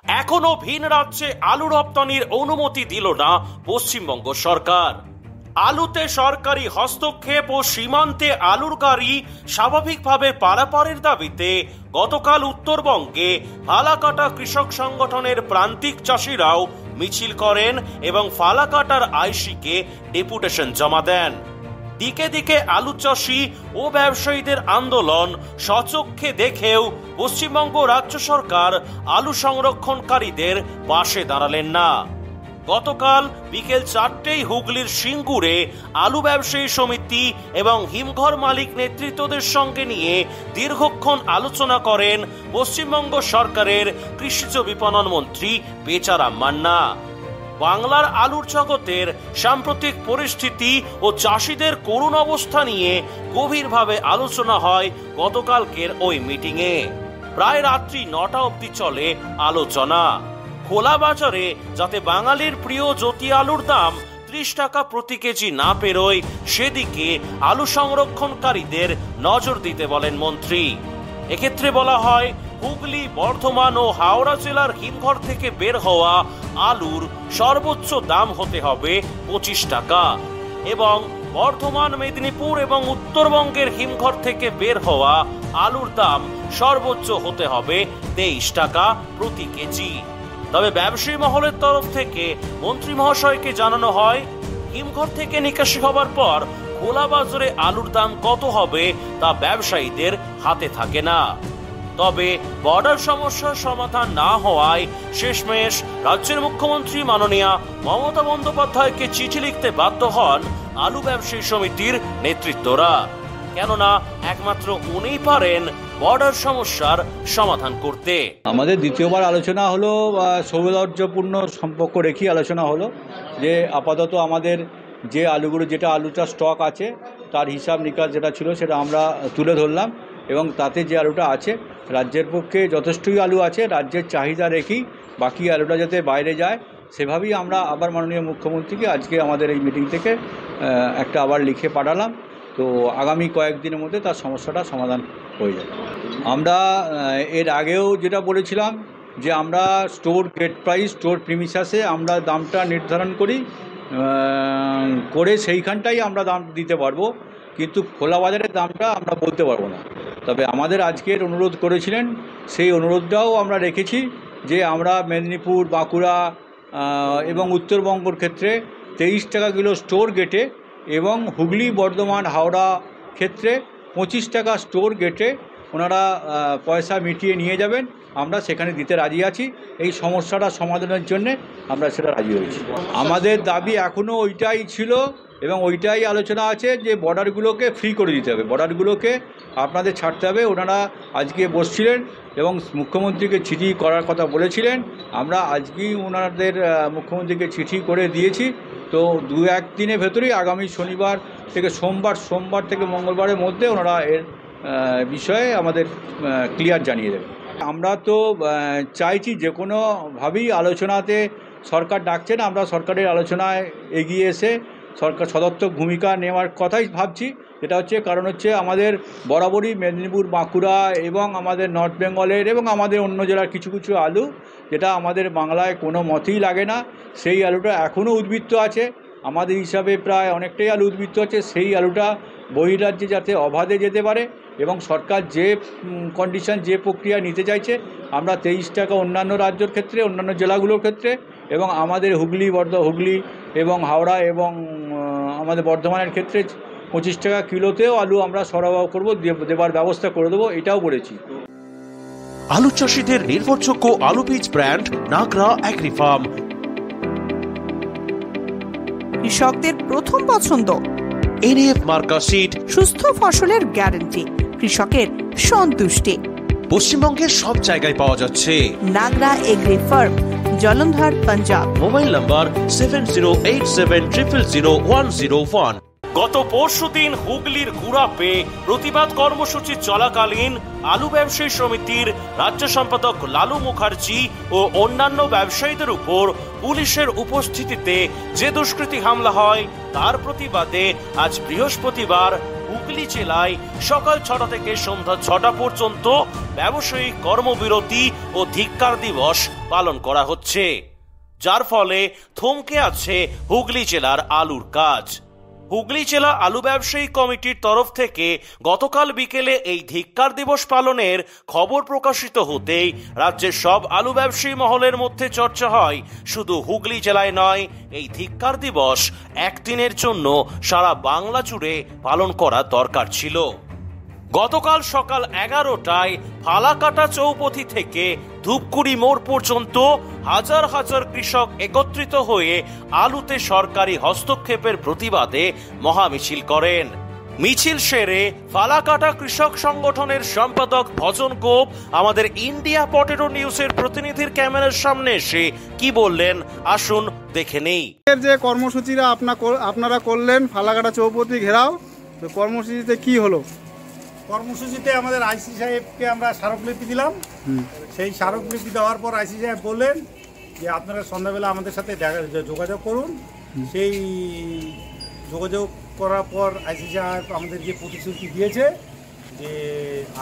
এখনো ভিন রাজ্যে আলু রপ্তানির অনুমতি দিল না পশ্চিমবঙ্গ সরকার। আলুতে সরকারি হস্তক্ষেপ ও সীমান্তে আলুর গাড়ি স্বাভাবিকভাবে পারাপারের দাবিতে গতকাল উত্তরবঙ্গে ফালাকাটা কৃষক সংগঠনের প্রান্তিক চাষিরাও মিছিল করেন এবং ফালাকাটার আইসিকে ডেপুটেশন জমা দেন। দিকে দিকে আলু চাষি ও ব্যবসায়ীদের আন্দোলন স্বচক্ষে দেখেও পশ্চিমবঙ্গ রাজ্য সরকার আলু সংরক্ষণকারীদের পাশে দাঁড়ালেন না। গতকাল বিকেল 4টেই হুগলির সিঙ্গুরে আলু ব্যবসায়ী সমিতি এবং হিমঘর মালিক নেতৃত্বদের সঙ্গে নিয়ে দীর্ঘক্ষণ আলোচনা করেন পশ্চিমবঙ্গ সরকারের কৃষিজ বিপণন মন্ত্রী বেচারাম মান্না। বাংলার আলুর জগতের সাম্প্রতিক পরিস্থিতি ও চাষিদের করুণ অবস্থা নিয়ে গভীরভাবে আলোচনা হয় গতকালকের ওই মিটিংয়ে। প্রায় রাত্রি 9টা অবধি চলে আলোচনা। খোলা বাজারে যাতে বাঙালির প্রিয় জ্যোতি আলুর দাম 30 টাকা প্রতি কেজি না পেরোয় সেদিকে আলু সংরক্ষণকারীদের নজর দিতে বলেন মন্ত্রী। এক্ষেত্রে বলা হয়, হুগলি, বর্ধমান ও হাওড়া জেলার হিমঘর থেকে বের হওয়া আলুর সর্বোচ্চ দাম হতে হবে 25 টাকা এবং বর্ধমান, মেদিনীপুর এবং উত্তরবঙ্গের হিমঘর থেকে বের হওয়া আলুর দাম সর্বোচ্চ হতে হবে 23 টাকা প্রতি কেজি। তবে ব্যবসায়ী মহলের তরফ থেকে মন্ত্রী মহাশয়কে জানানো হয়, হিমঘর থেকে নিকাশি হবার পর খোলা বাজারে আলুর দাম কত হবে তা ব্যবসায়ীদের হাতে থাকে না। তবে বর্ডার সমস্যার সমাধান না হওয়ায় শেষমেশ রাজ্যের মুখ্যমন্ত্রী মাননীয়া মমতা বন্দ্যোপাধ্যায়কে চিঠি লিখতে বাধ্য হন আলু ব্যবসায়ী সমিতির নেতৃত্বরা। কেননা একমাত্র উনিই পারেন বর্ডার সমস্যার সমাধান করতে। আমাদের দ্বিতীয়বার আলোচনা হলো, সৌহার্দ্যপূর্ণ সম্পর্ক রেখেই আলোচনা হলো যে আপাতত আমাদের যে আলুগুলো, যেটা আলুটা স্টক আছে তার হিসাব নিকাশ যেটা ছিল সেটা আমরা তুলে ধরলাম এবং তাতে যে আলুটা আছে রাজ্যের পক্ষে যথেষ্টই আলু আছে, রাজ্যের চাহিদা রেখেই বাকি আলুটা যাতে বাইরে যায় সেভাবেই আমরা আবার মাননীয় মুখ্যমন্ত্রীকে আজকে আমাদের এই মিটিং থেকে একটা আবার লিখে পাঠালাম। তো আগামী কয়েকদিনের মধ্যে তার সমস্যাটা সমাধান হয়ে যাবে। আমরা এর আগেও যেটা বলেছিলাম যে আমরা স্টোর গেট প্রাইস, স্টোর প্রিমিসাসে আমরা দামটা নির্ধারণ করে সেইখানটাই আমরা দাম দিতে পারবো, কিন্তু খোলা বাজারের দামটা আমরা বলতে পারবো না। তবে আমাদের আজকের অনুরোধ করেছিলেন, সেই অনুরোধটাও আমরা রেখেছি যে আমরা মেদিনীপুর, বাঁকুড়া এবং উত্তরবঙ্গর ক্ষেত্রে 23 টাকা কিলো স্টোর গেটে এবং হুগলি, বর্ধমান, হাওড়া ক্ষেত্রে 25 টাকা স্টোর গেটে ওনারা পয়সা মিটিয়ে নিয়ে যাবেন। আমরা সেখানে দিতে রাজি আছি। এই সমস্যাটা সমাধানের জন্যে আমরা সেটা রাজি হয়েছি। আমাদের দাবি এখনও ওইটাই ছিল এবং ওইটাই আলোচনা আছে যে বর্ডারগুলোকে ফ্রি করে দিতে হবে, বর্ডারগুলোকে আপনাদের ছাড়তে হবে। ওনারা আজকে বসছিলেন এবং মুখ্যমন্ত্রীকে চিঠি করার কথা বলেছিলেন। আমরা আজকেই ওনাদের মুখ্যমন্ত্রীকে চিঠি করে দিয়েছি। তো 2-1 দিনের ভেতরেই আগামী শনিবার থেকে সোমবার থেকে মঙ্গলবারের মধ্যে ওনারা এর বিষয়ে আমাদের ক্লিয়ার জানিয়ে দেবেন। আমরা তো চাইছি যে কোনোভাবেই আলোচনাতে, সরকার ডাকছেন, আমরা সরকারের আলোচনায় এগিয়ে এসে সরকার সদর্থক ভূমিকা নেওয়ার কথাই ভাবছি। যেটা হচ্ছে কারণ হচ্ছে আমাদের বরাবরই মেদিনীপুর, বাঁকুড়া এবং আমাদের নর্থ বেঙ্গলের এবং আমাদের অন্য জেলার কিছু কিছু আলু যেটা আমাদের বাংলায় কোনো মতেই লাগে না, সেই আলুটা এখনও উদ্বৃত্ত আছে। আমাদের হিসাবে প্রায় অনেকটাই আলু উদ্বৃত্ত আছে। সেই আলুটা বহিরাজ্যে যাতে অবাধে যেতে পারে এবং সরকার যে কন্ডিশন, যে প্রক্রিয়া নিতে চাইছে, আমরা 23 টাকা অন্যান্য রাজ্যের ক্ষেত্রে, অন্যান্য জেলাগুলোর ক্ষেত্রে এবং আমাদের হুগলি এবং হাওড়া এবং আমাদের বর্ধমানের ক্ষেত্রে 25 টাকা কিলোতেও আলু আমরা সরবরাহ করব, দেবার ব্যবস্থা করে দেবো, এটাও বলেছি। আলু চাষিদের নির্ভরযোগ্য আলু বীজ ব্র্যান্ড নাগরা এগ্রি ফার্ম, কৃষকদের প্রথম পছন্দ। NAF মার্কা সিড, সুস্থ ফসলের গ্যারান্টি, কৃষকের সন্তুষ্টি। পশ্চিমবঙ্গের সব জায়গায় পাওয়া যাচ্ছে। Nagra agri farm, Jalandhar, Punjab. Mobile number 7087000101। গত পরশুদিন হুগলির গুড়াপে প্রতিবাদ কর্মসূচি চলাকালীন আলু ব্যবসায়ী সমিতির রাজ্য সম্পাদক লালু মুখার্জি ও অন্যান্য ব্যবসায়ীদের উপর পুলিশের উপস্থিতিতে যে দুষ্কৃতী হামলা হয় তার প্রতিবাদে আজ বৃহস্পতিবার হুগলি জেলায় সকাল 6টা থেকে সন্ধ্যা 6টা পর্যন্ত ব্যবসায়িক কর্মবিরতি ও ধিক্কার দিবস পালন করা হচ্ছে, যার ফলে থমকে আছে হুগলি জেলার আলুর কাজ। হুগলি জেলা আলু ব্যবসায়ী কমিটির তরফ থেকে গতকাল বিকেলে এই ধিক্কার দিবস পালনের খবর প্রকাশিত হতেই রাজ্যের সব আলু ব্যবসায়ী মহলের মধ্যে চর্চা হয় শুধু হুগলি জেলায় নয়, এই ধিক্কার দিবস একদিনের জন্য সারা বাংলা জুড়ে পালন করা দরকার ছিল। গতকাল সকাল 11টায় ফালাকাটা চৌপথি থেকে ধূপগুড়ি মোড় পর্যন্ত হাজার হাজার কৃষক একত্রিত হয়ে আলুতে সরকারি হস্তক্ষেপের প্রতিবাদে মহামিছিল করেন। মিছিল সেরে ফালাকাটা কৃষক সংগঠনের সম্পাদক ভজন গোপ আমাদের ইন্ডিয়া পটেটো নিউজের প্রতিনিধির ক্যামেরার সামনে এসে কি বললেন আসুন দেখে নেই। যে কর্মসূচিরা আপনারা করলেন ফালাকাটা চৌপথি ঘেরাও, তো কর্মসূচিতে কি হলো? কর্মসূচিতে আমাদের আইসি সাহেবকে আমরা স্মারকলিপি দিলাম। সেই স্মারকলিপি দেওয়ার পর আইসি সাহেব বললেন যে আপনারা সন্ধ্যাবেলা আমাদের সাথে যোগাযোগ করুন। সেই যোগাযোগ করার পর আইসি সাহেব আমাদের যে প্রতিশ্রুতি দিয়েছে যে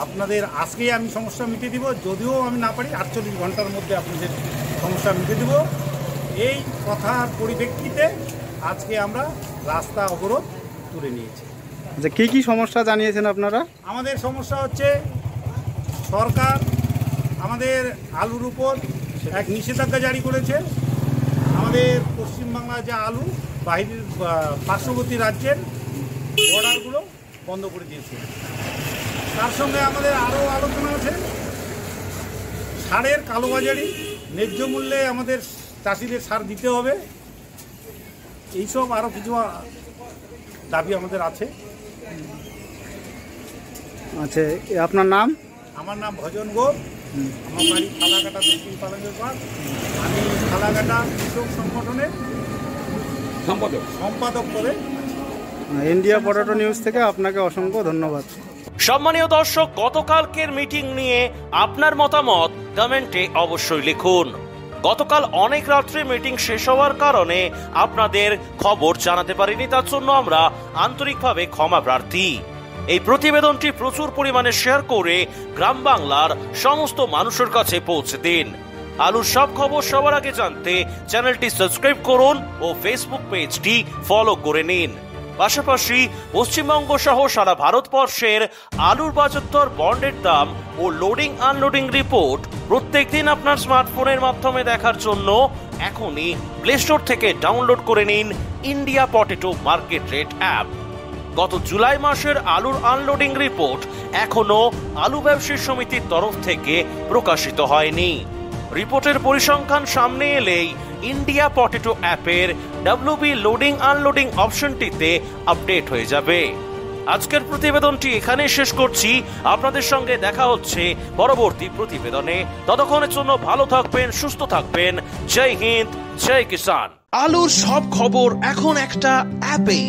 আপনাদের আজকেই আমি সমস্যা মিটিয়ে দিব, যদিও আমি না পারি 48 ঘন্টার মধ্যে আপনাদের সমস্যা মিটিয়ে দেব। এই কথার পরিপ্রেক্ষিতে আজকে আমরা রাস্তা অবরোধ তুলে নিয়েছি। যে কি কি সমস্যা জানিয়েছেন আপনারা? আমাদের সমস্যা হচ্ছে সরকার আমাদের আলুর উপর এক নিষেধাজ্ঞা জারি করেছে। আমাদের পশ্চিমবাংলার যে আলু বাইরের পার্শ্ববর্তী রাজ্যের বর্ডারগুলো বন্ধ করে দিয়েছে। তার সঙ্গে আমাদের আরও আলোচনা আছে সারের কালোবাজারি, ন্যায্য মূল্যে আমাদের চাষিদের সার দিতে হবে। এইসব আরও কিছু দাবি আমাদের আছে। আচ্ছা, আপনার নাম? আমার নাম ভজন গোপ, আমার বাড়ি ফালাকাটা দক্ষিণ পালঙ্গের পাড়। আমি ফালাকাটা কৃষক সংগঠনের সম্পাদক পদে। ইন্ডিয়া পটেটো নিউজ থেকে আপনাকে অসংখ্য ধন্যবাদ। সম্মানীয় দর্শক, গতকালকের মিটিং নিয়ে আপনার মতামত কমেন্টে অবশ্যই লিখুন। গতকাল অনেক রাত্রে মিটিং শেষ হওয়ার কারণে আপনাদের খবর জানাতে পারিনি, তার জন্য আমরা আন্তরিকভাবে ক্ষমা প্রার্থী। এই প্রতিবেদনটি প্রচুর পরিমাণে শেয়ার করে গ্রাম বাংলার সমস্ত মানুষের কাছে পৌঁছে দিন। আলুর সব খবর সবার আগে জানতে চ্যানেলটি সাবস্ক্রাইব করুন ও ফেসবুক পেজটি ফলো করে নিন। পাশাপাশি পশ্চিমবঙ্গ সহ সারা ভারতবর্ষের আলুর বাজার বন্ডের দাম ও লোডিং আনলোডিং রিপোর্ট প্রত্যেকদিন আপনার স্মার্টফোনের মাধ্যমে দেখার জন্য এখনই প্লে স্টোর থেকে ডাউনলোড করে নিন India potato market rate app. গত জুলাই মাসের আলুর আনলোডিং রিপোর্ট এখনো আলু ব্যবসায়ী সমিতির তরফ থেকে প্রকাশিত হয়নি। রিপোর্টের পরিসংখ্যান সামনে এলেই ইন্ডিয়া পটেটো অ্যাপের WB লোডিং আনলোডিং অপশনটিতে আপডেট হয়ে যাবে। আজকের প্রতিবেদনটি এখানে শেষ করছি। আপনাদের সঙ্গে দেখা হচ্ছে পরবর্তী প্রতিবেদনে। ততক্ষণের জন্য ভালো থাকবেন, সুস্থ থাকবেন। জয় হিন্দ, জয় কিষান। আলুর সব খবর এখন একটা অ্যাপেই।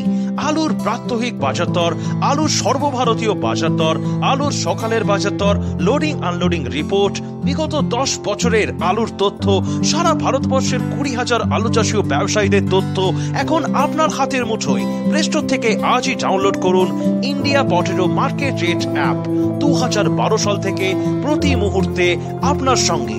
আলুর প্রাত্যহিক বাজারদর, আলুর সর্বভারতীয় বাজারদর, আলুর সকালের বাজারদর, লোডিং আনলোডিং রিপোর্ট, বিগত 10 বছরের আলুর তথ্য, সারা ভারতবর্ষের 20,000 আলু চাষী ও ব্যবসায়ীদের তথ্য এখন আপনার হাতের মুঠোয়। প্লে স্টোর থেকে আজই ডাউনলোড করুন India potato market rate app. 2012 সাল থেকে প্রতি মুহূর্তে আপনার সঙ্গে।